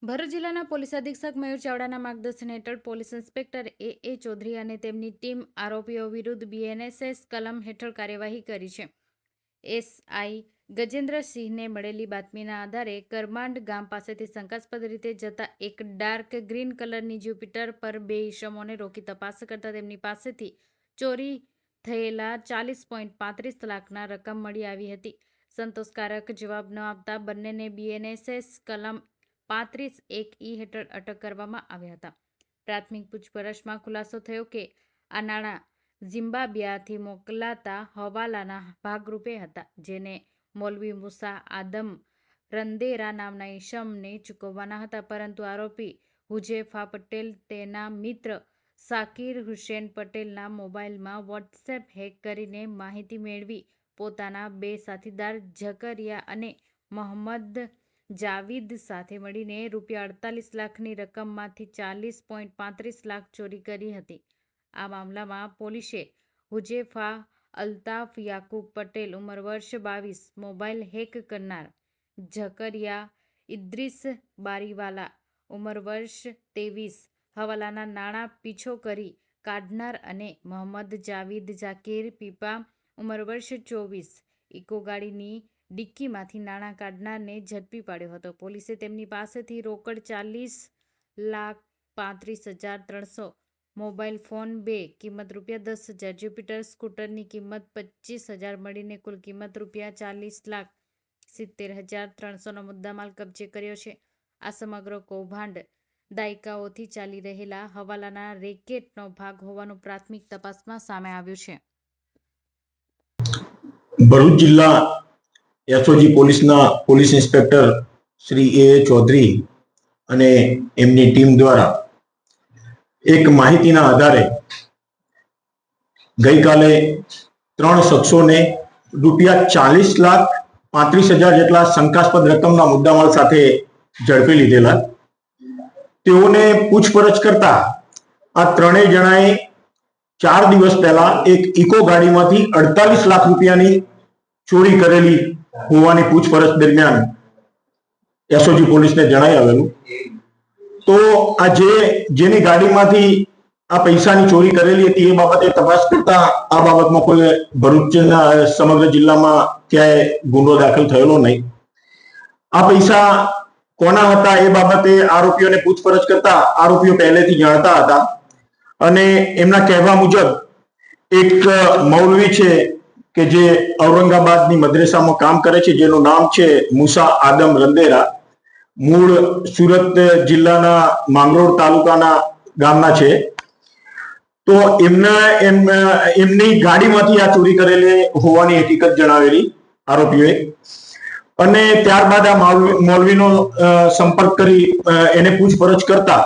ભરૂચ જિલ્લાના પોલીસ અધિક્ષક મયુર ચાવડાના માર્ગદર્શન હેઠળ પોલીસ ઇન્સ્પેક્ટર એ ચૌધરી અને તેમની ટીમ આરોપીઓ વિરુદ્ધ બીએનએસએસ કલમ હેઠળ કાર્યવાહી કરી છે. એસઆઈ ગજેન્દ્રસિંહને મળેલી બાતમીના આધારે કરમાંડ ગામ પાસેથી શંકાસ્પદ રીતે જતા એક ડાર્ક ગ્રીન કલરની જ્યુપિટર પર બે ઈસમોને રોકી તપાસ કરતા તેમની પાસેથી ચોરી થયેલા 40.35 લાખના રકમ મળી આવી હતી. સંતોષકારક જવાબ ન આપતા બંનેને બીએનએસએસ કલમ 35(1)E હેઠળ અટક કરવામાં આવ્યા હતા. પ્રાથમિક પૂછપરછમાં ખુલાસો થયો કે આ નાણાં ઝિમ્બાબ્વેથી મોકલાતા હવાલાના ભાગરૂપે હતા, જેને મૌલવી મુસા આદમ રંદેરા નામના ઈસમને ચૂકવવાના હતા, પરંતુ આરોપી હુજૈફા પટેલ તેના મિત્ર શાકિર હુસેન પટેલના મોબાઈલમાં વોટ્સએપ હેક કરીને માહિતી મેળવી પોતાના બે સાથીદાર ઝકરિયા અને મોહમ્મદ જાવીદ સાથે મળીને રૂ48 લાખની રકમમાંથી 40.35 લાખ ચોરી કરી હતી. આ મામલામાં પોલીસે હુજૈફા અલ્તાફ યાકુબ પટેલ ઉંમર વર્ષ 22, મોબાઈલ હેક કરનાર, ઝકરિયા ઇદ્રીસ બારીવાલા ઉંમર વર્ષ 23, હવાલાના નાણાં પીછો કરી કાઢનાર અને મોહમ્મદ જાવીદ ઝાકીર પીપા ઉંમર વર્ષ 24, ઇકો ગાડીની ડિક્કીમાંથી નાણાં કાઢનારને ઝડપી પાડ્યો હતો. પોલીસે તેમની પાસેથી રોકડ 40,35,300, મોબાઈલ ફોન 2 કિંમત રૂ10,000, જ્યુપિટર સ્કૂટરની કિંમત 25,000 મળીને કુલ કિંમત રૂ40,70,300નો મુદ્દામાલ કબજે કર્યો છે. આ સમગ્ર કૌભાંડ દાયકાઓથી ચાલી રહેલા હવાલાના રેકેટનો ભાગ હોવાનું પ્રાથમિક તપાસમાં સામે આવ્યું છે. ભરૂચ જિલ્લા એસઓજી પોલીસના પોલીસ ઇન્સ્પેક્ટર શ્રી એ ચૌધરી અને એમની ટીમ દ્વારા એક માહિતીના આધારે ગઈકાલે 3 શખ્સોને રૂ40,35,000 જેટલા શંકાસ્પદ રકમના મુદ્દામાલ સાથે ઝડપી લીધેલા. તેઓને પૂછપરછ કરતા આ ત્રણેય જણાએ 4 દિવસ પહેલા એક ઇકો ગાડીમાંથી 48 લાખ રૂપિયાની ચોરી કરેલી હોવાની પૂછપરછ દરમિયાન એસઓજી પોલીસને જણાઈ આવેલું. તો આ જેની ગાડીમાંથી આ પૈસાની ચોરી કરેલી હતી એ બાબતે તપાસ કરતા આ બાબતમાં કોઈ ભરૂચના સમગ્ર જિલ્લામાં ક્યાંય ગુનો દાખલ થયેલો નહીં. આ પૈસા કોના હતા એ બાબતે આરોપીઓને પૂછપરછ કરતા આરોપીઓ પહેલેથી જાણતા હતા અને એમના કહેવા મુજબ એક મૌલવી છે કે જે ઔરંગાબાદની મદ્રેસામાં કામ કરે છે, જેનું નામ છે મુસા આદમ રંદેરા, મૂળ સુરત જિલ્લાના માંગરોળ તાલુકાના ગામના છે. તો એમની ગાડીમાંથી આ ચોરી કરેલી હોવાની હકીકત જણાવેલી આરોપીઓએ અને ત્યારબાદ આ મૌલવીનો સંપર્ક કરી એને પૂછપરછ કરતા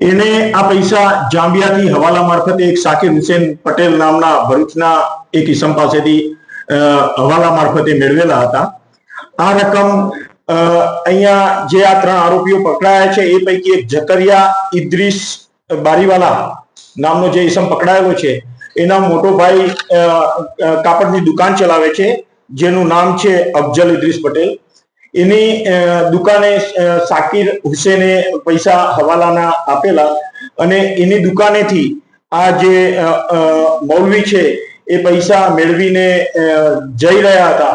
એને આ પૈસા જાંબિયાથી હવાલા મારફતે એક શાકિર હુસેન પટેલ નામના ભરૂચના એક ઈસમ પાસેથી હવાલા મારફતે મેળવેલા હતા. આ રકમ અહીંયા જે આ 3 આરોપીઓ પકડાયા છે એ પૈકી એક ઝકરિયા ઇદ્રીસ બારીવાલા નામનો જે ઈસમ પકડાયેલો છે એના મોટો ભાઈ કાપડની દુકાન ચલાવે છે, જેનું નામ છે અફજલ ઇદ્રીસ પટેલ. એની દુકાને શાકિર હુસેને પૈસા હવાલાના આપેલા અને એની દુકાનેથી આ જે મૌલવી છે એ પૈસા મેળવીને જઈ રહ્યા હતા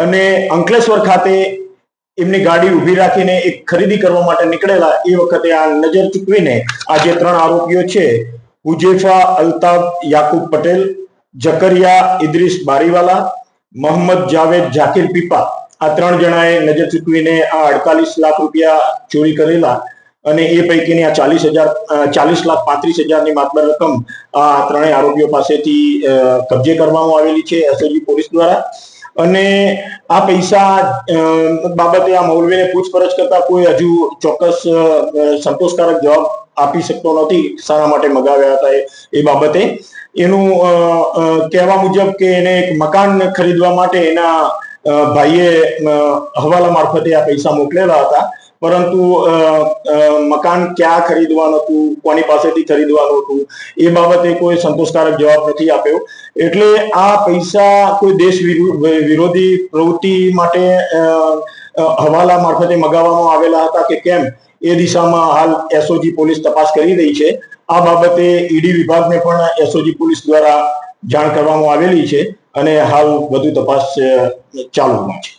અને અંકલેશ્વર ખાતે એમની ગાડી ઊભી રાખીને એક ખરીદી કરવા માટે નીકળેલા એ વખતે આ નજર ચૂકવીને આ જે 3 આરોપીઓ છે હુજૈફા અલ્તાફ યાકુબ પટેલ, ઝકરિયા ઇદ્રીસ બારીવાલા, મોહમ્મદ જાવેદ ઝાકીર પીપા, આ 3 જણાએ નજર ચૂકવીને આ 48 લાખ રૂપિયા ચોરી કરેલા અને એ પૈકીની આ 40,35,000ની માતબર રકમ આ 3 આરોપીઓ પાસેથી કબજે કરવામાં આવેલી છે એસઓજી પોલીસ દ્વારા. અને આ પૈસા બાબતે આ મૌલવીને પૂછપરછ કરતા કોઈ હજુ ચોક્કસ સંતોષકારક જવાબ આપી શકતો નથી શાના માટે મગાવ્યા હતા એ બાબતે. એનું કહેવા મુજબ કે એને એક મકાન ખરીદવા માટે એના ભાઈએ હવાલા મારફતે આ પૈસા મોકલેલા હતા, પરંતુ મકાન ક્યાં ખરીદવાનું હતું, કોની પાસેથી ખરીદવાનું હતું એ બાબતે કોઈ સંતોષકારક જવાબ નથી આપ્યો. એટલે આ પૈસા કોઈ દેશ વિરોધી પ્રવૃત્તિ માટે હવાલા મારફતે મગાવવામાં આવેલા હતા કે કેમ એ દિશામાં હાલ એસઓજી પોલીસ તપાસ કરી રહી છે. આ બાબતે ઈડી વિભાગને પણ એસઓજી પોલીસ દ્વારા જાણ કરવામાં આવેલી છે અને હાલ વધુ તપાસ ચાલુમાં છે.